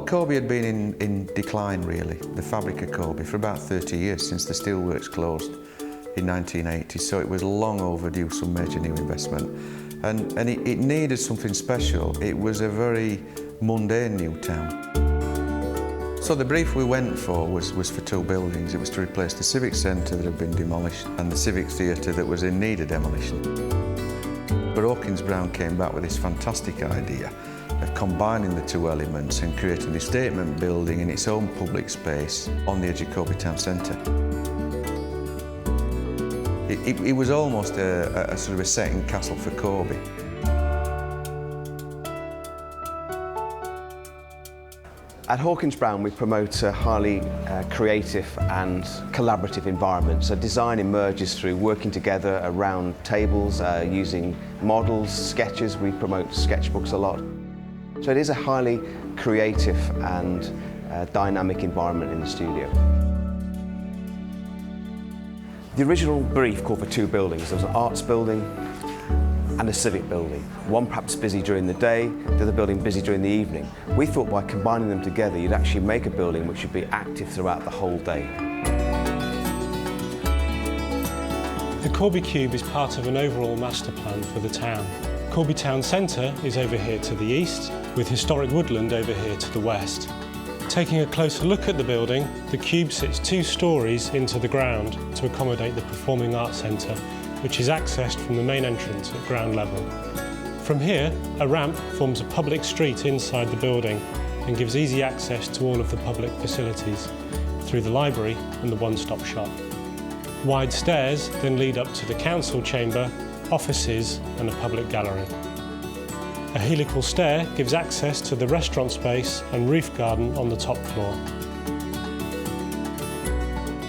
Corby had been in decline really, the fabric of Corby, for about 30 years since the steelworks closed in 1980, so it was long overdue some major new investment. And it needed something special. It was a very mundane new town. So the brief we went for was for two buildings. It was to replace the Civic Centre that had been demolished and the Civic Theatre that was in need of demolition. But Hawkins Brown came back with this fantastic idea of combining the two elements and creating this statement building in its own public space on the edge of Corby Town Centre. It was almost a sort of a second castle for Corby. At Hawkins Brown we promote a highly creative and collaborative environment. So design emerges through working together around tables, using models, sketches. We promote sketchbooks a lot. So it is a highly creative and dynamic environment in the studio. The original brief called for two buildings. There was an arts building and a civic building. One perhaps busy during the day, the other building busy during the evening. We thought by combining them together you'd actually make a building which would be active throughout the whole day. The Corby Cube is part of an overall master plan for the town. Corby Town Centre is over here to the east, with historic woodland over here to the west. Taking a closer look at the building, the Cube sits 2 stories into the ground to accommodate the Performing Arts Centre, which is accessed from the main entrance at ground level. From here, a ramp forms a public street inside the building and gives easy access to all of the public facilities through the library and the one-stop shop. Wide stairs then lead up to the council chamber, offices and a public gallery. A helical stair gives access to the restaurant space and roof garden on the top floor.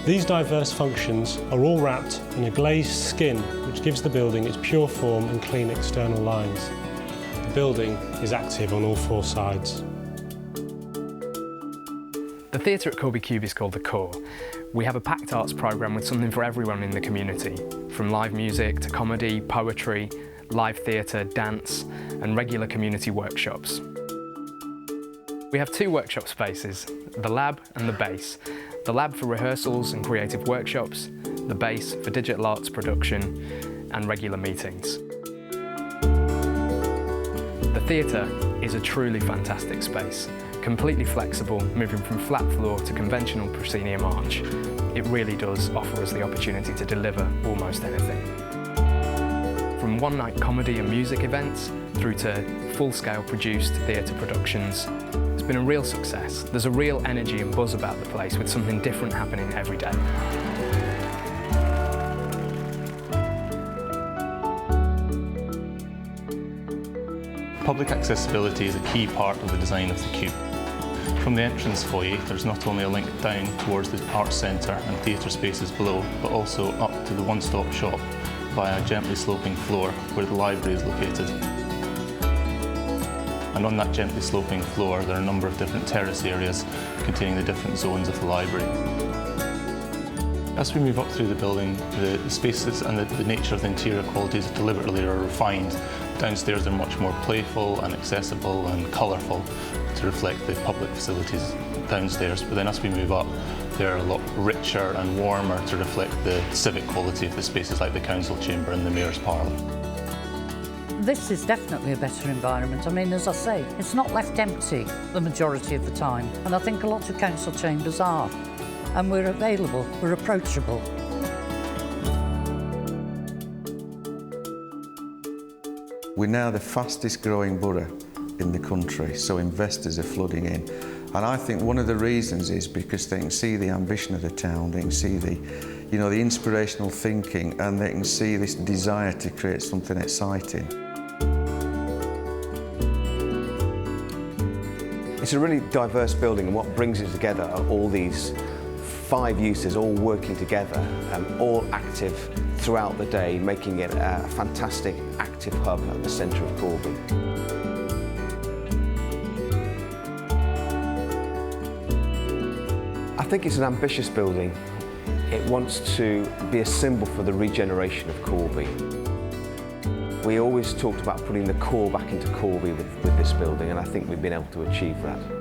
These diverse functions are all wrapped in a glazed skin which gives the building its pure form and clean external lines. The building is active on all 4 sides. The theatre at Corby Cube is called The Core. We have a packed arts programme with something for everyone in the community, from live music to comedy, poetry, live theatre, dance and regular community workshops. We have 2 workshop spaces, the lab and the base. The lab for rehearsals and creative workshops, the base for digital arts production and regular meetings. The theatre is a truly fantastic space, completely flexible, moving from flat floor to conventional proscenium arch. It really does offer us the opportunity to deliver almost anything. From one-night comedy and music events through to full-scale produced theatre productions, it's been a real success. There's a real energy and buzz about the place with something different happening every day. Public accessibility is a key part of the design of the Cube. From the entrance foyer, there's not only a link down towards the arts centre and theatre spaces below, but also up to the one-stop shop via a gently sloping floor where the library is located. And on that gently sloping floor, there are a number of different terrace areas containing the different zones of the library. As we move up through the building, the spaces and the nature of the interior qualities deliberately are refined. Downstairs they're much more playful and accessible and colourful to reflect the public facilities downstairs. But then as we move up, they're a lot richer and warmer to reflect the civic quality of the spaces like the council chamber and the mayor's parlour. This is definitely a better environment. I mean, as I say, it's not left empty the majority of the time, and I think a lot of council chambers are. And we're available, we're approachable. We're now the fastest growing borough in the country, so investors are flooding in. And I think one of the reasons is because they can see the ambition of the town, they can see the inspirational thinking, and they can see this desire to create something exciting. It's a really diverse building, and what brings it together are all these 5 uses all working together, all active throughout the day, making it a fantastic active hub at the centre of Corby. I think it's an ambitious building. It wants to be a symbol for the regeneration of Corby. We always talked about putting the core back into Corby with this building, and I think we've been able to achieve that.